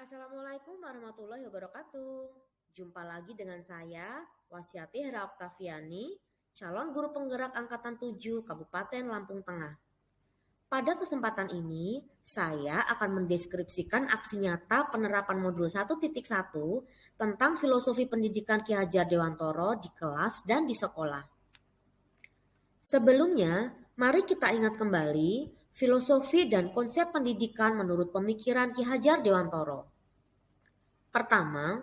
Assalamualaikum warahmatullahi wabarakatuh. Jumpa lagi dengan saya, Wasyati Hera Oktaviani, calon guru penggerak Angkatan 7 Kabupaten Lampung Tengah. Pada kesempatan ini, saya akan mendeskripsikan aksi nyata penerapan modul 1.1 tentang filosofi pendidikan Ki Hajar Dewantoro di kelas dan di sekolah. Sebelumnya, mari kita ingat kembali filosofi dan konsep pendidikan menurut pemikiran Ki Hajar Dewantoro. Pertama,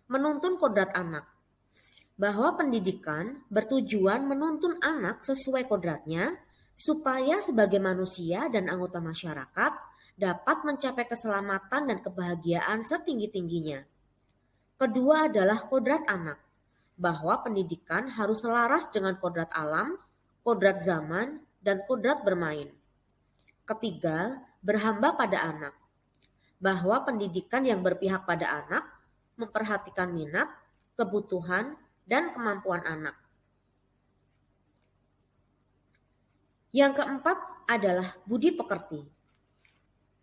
menuntun kodrat anak. Bahwa pendidikan bertujuan menuntun anak sesuai kodratnya supaya sebagai manusia dan anggota masyarakat dapat mencapai keselamatan dan kebahagiaan setinggi-tingginya. Kedua adalah kodrat anak. Bahwa pendidikan harus selaras dengan kodrat alam, kodrat zaman, dan kodrat bermain. Ketiga, berhamba pada anak. Bahwa pendidikan yang berpihak pada anak memperhatikan minat, kebutuhan, dan kemampuan anak. Yang keempat adalah budi pekerti.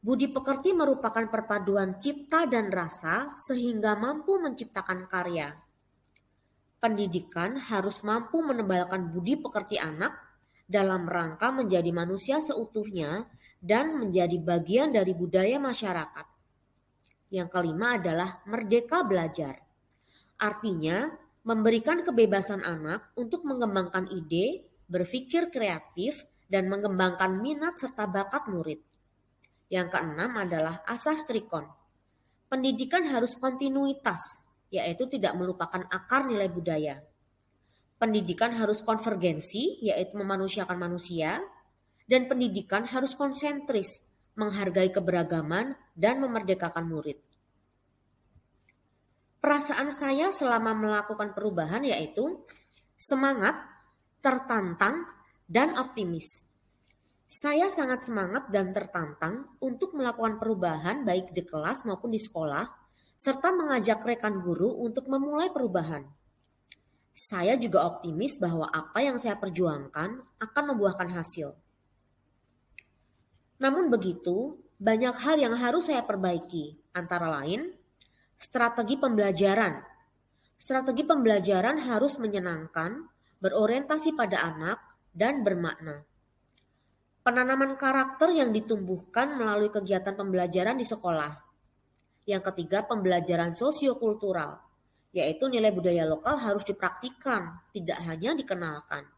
Budi pekerti merupakan perpaduan cipta dan rasa sehingga mampu menciptakan karya. Pendidikan harus mampu menebalkan budi pekerti anak dalam rangka menjadi manusia seutuhnya dan menjadi bagian dari budaya masyarakat. Yang kelima adalah merdeka belajar. Artinya, memberikan kebebasan anak untuk mengembangkan ide, berpikir kreatif, dan mengembangkan minat serta bakat murid. Yang keenam adalah asas trikon. Pendidikan harus kontinuitas, yaitu tidak melupakan akar nilai budaya. Pendidikan harus konvergensi, yaitu memanusiakan manusia, dan pendidikan harus konsentris, menghargai keberagaman dan memerdekakan murid. Perasaan saya selama melakukan perubahan yaitu semangat, tertantang, dan optimis. Saya sangat semangat dan tertantang untuk melakukan perubahan baik di kelas maupun di sekolah, serta mengajak rekan guru untuk memulai perubahan. Saya juga optimis bahwa apa yang saya perjuangkan akan membuahkan hasil. Namun begitu, banyak hal yang harus saya perbaiki, antara lain strategi pembelajaran. Strategi pembelajaran harus menyenangkan, berorientasi pada anak, dan bermakna. Penanaman karakter yang ditumbuhkan melalui kegiatan pembelajaran di sekolah. Yang ketiga, pembelajaran sosiokultural, yaitu nilai budaya lokal harus dipraktikkan, tidak hanya dikenalkan.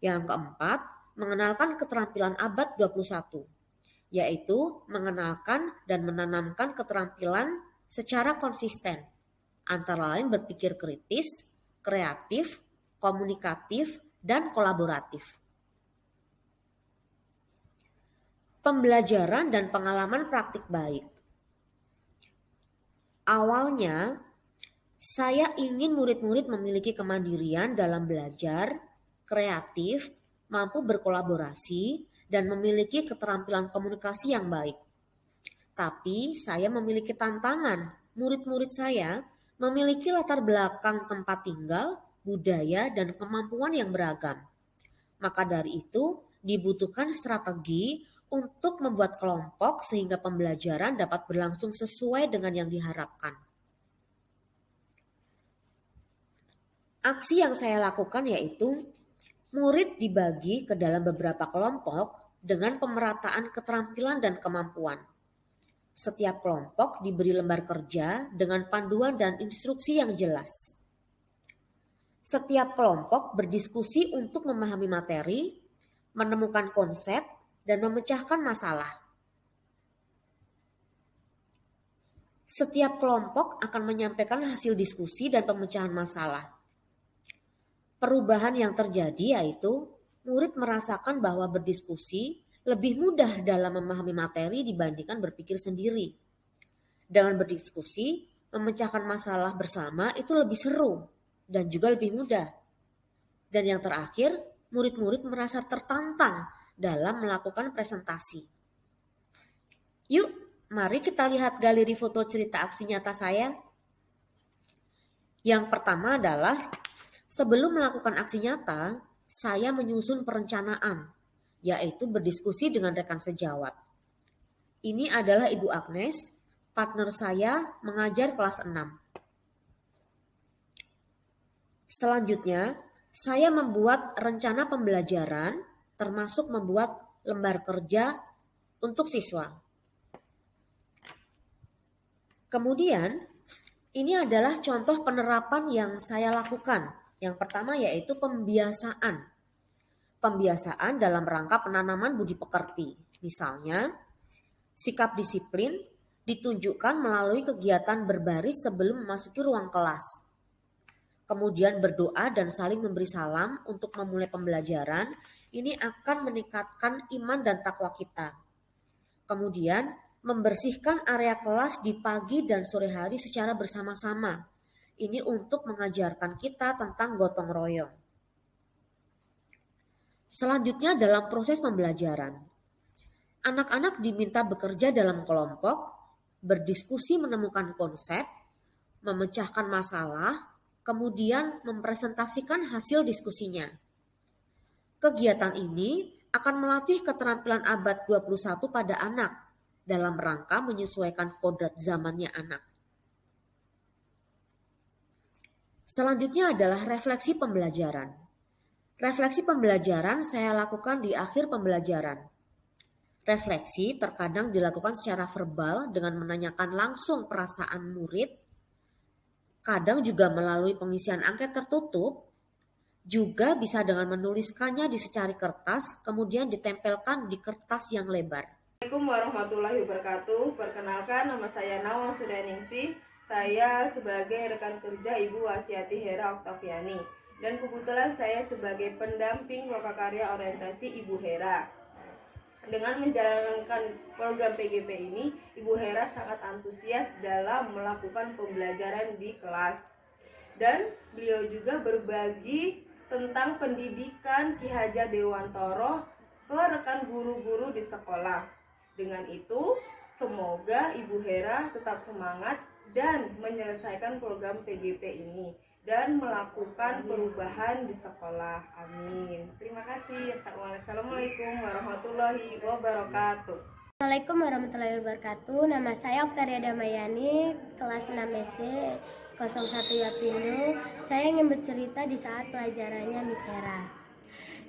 Yang keempat, mengenalkan keterampilan abad 21, yaitu mengenalkan dan menanamkan keterampilan secara konsisten, antara lain berpikir kritis, kreatif, komunikatif, dan kolaboratif. Pembelajaran dan pengalaman praktik baik. Awalnya, saya ingin murid-murid memiliki kemandirian dalam belajar, kreatif, mampu berkolaborasi, dan memiliki keterampilan komunikasi yang baik. Tapi saya memiliki tantangan, murid-murid saya memiliki latar belakang tempat tinggal, budaya, dan kemampuan yang beragam. Maka dari itu, dibutuhkan strategi untuk membuat kelompok sehingga pembelajaran dapat berlangsung sesuai dengan yang diharapkan. Aksi yang saya lakukan yaitu murid dibagi ke dalam beberapa kelompok dengan pemerataan keterampilan dan kemampuan. Setiap kelompok diberi lembar kerja dengan panduan dan instruksi yang jelas. Setiap kelompok berdiskusi untuk memahami materi, menemukan konsep, dan memecahkan masalah. Setiap kelompok akan menyampaikan hasil diskusi dan pemecahan masalah. Perubahan yang terjadi yaitu murid merasakan bahwa berdiskusi lebih mudah dalam memahami materi dibandingkan berpikir sendiri. Dengan berdiskusi, memecahkan masalah bersama itu lebih seru dan juga lebih mudah. Dan yang terakhir, murid-murid merasa tertantang dalam melakukan presentasi. Yuk, mari kita lihat galeri foto cerita aksi nyata saya. Yang pertama adalah sebelum melakukan aksi nyata, saya menyusun perencanaan, yaitu berdiskusi dengan rekan sejawat. Ini adalah Ibu Agnes, Partner saya mengajar kelas 6. Selanjutnya, saya membuat rencana pembelajaran, termasuk membuat lembar kerja untuk siswa. Kemudian, ini adalah contoh penerapan yang saya lakukan. Yang pertama yaitu pembiasaan. Pembiasaan dalam rangka penanaman budi pekerti. Misalnya, sikap disiplin ditunjukkan melalui kegiatan berbaris sebelum memasuki ruang kelas. Kemudian berdoa dan saling memberi salam untuk memulai pembelajaran. Ini akan meningkatkan iman dan takwa kita. Kemudian, membersihkan area kelas di pagi dan sore hari secara bersama-sama. Ini untuk mengajarkan kita tentang gotong royong. Selanjutnya dalam proses pembelajaran. Anak-anak diminta bekerja dalam kelompok, berdiskusi menemukan konsep, memecahkan masalah, kemudian mempresentasikan hasil diskusinya. Kegiatan ini akan melatih keterampilan abad 21 pada anak dalam rangka menyesuaikan kodrat zamannya anak. Selanjutnya adalah refleksi pembelajaran. Refleksi pembelajaran saya lakukan di akhir pembelajaran. Refleksi terkadang dilakukan secara verbal dengan menanyakan langsung perasaan murid, kadang juga melalui pengisian angket tertutup, juga bisa dengan menuliskannya di secari kertas, kemudian ditempelkan di kertas yang lebar. Assalamualaikum warahmatullahi wabarakatuh. Perkenalkan, nama saya Nawang Sudaningsih. Saya sebagai rekan kerja Ibu Wasiati Hera Oktaviani. Dan kebetulan saya sebagai pendamping lokakarya orientasi Ibu Hera. Dengan menjalankan program PGP ini, Ibu Hera sangat antusias dalam melakukan pembelajaran di kelas. Dan beliau juga berbagi tentang pendidikan Ki Hajar Dewantoro ke rekan guru-guru di sekolah. Dengan itu, semoga Ibu Hera tetap semangat dan menyelesaikan program PGP ini dan melakukan perubahan di sekolah. Amin. Terima kasih. Assalamualaikum warahmatullahi wabarakatuh. Assalamualaikum warahmatullahi wabarakatuh. Nama saya Oktaria Damayani, kelas 6 SD 01 Yapindo. Saya ingin bercerita di saat pelajarannya Miss Hera.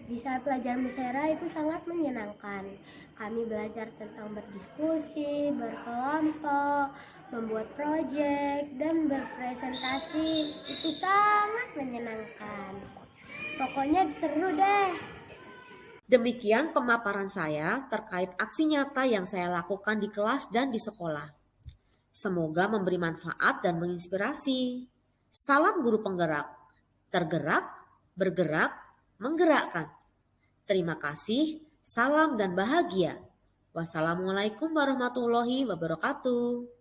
Di saat pelajaran Miss Hera itu sangat menyenangkan. Kami belajar tentang berdiskusi, berkelompok, membuat proyek, dan berpresentasi. Itu sangat menyenangkan. Pokoknya seru deh. Demikian pemaparan saya terkait aksi nyata yang saya lakukan di kelas dan di sekolah. Semoga memberi manfaat dan menginspirasi. Salam guru penggerak, tergerak, bergerak, menggerakkan. Terima kasih, salam dan bahagia. Wassalamualaikum warahmatullahi wabarakatuh.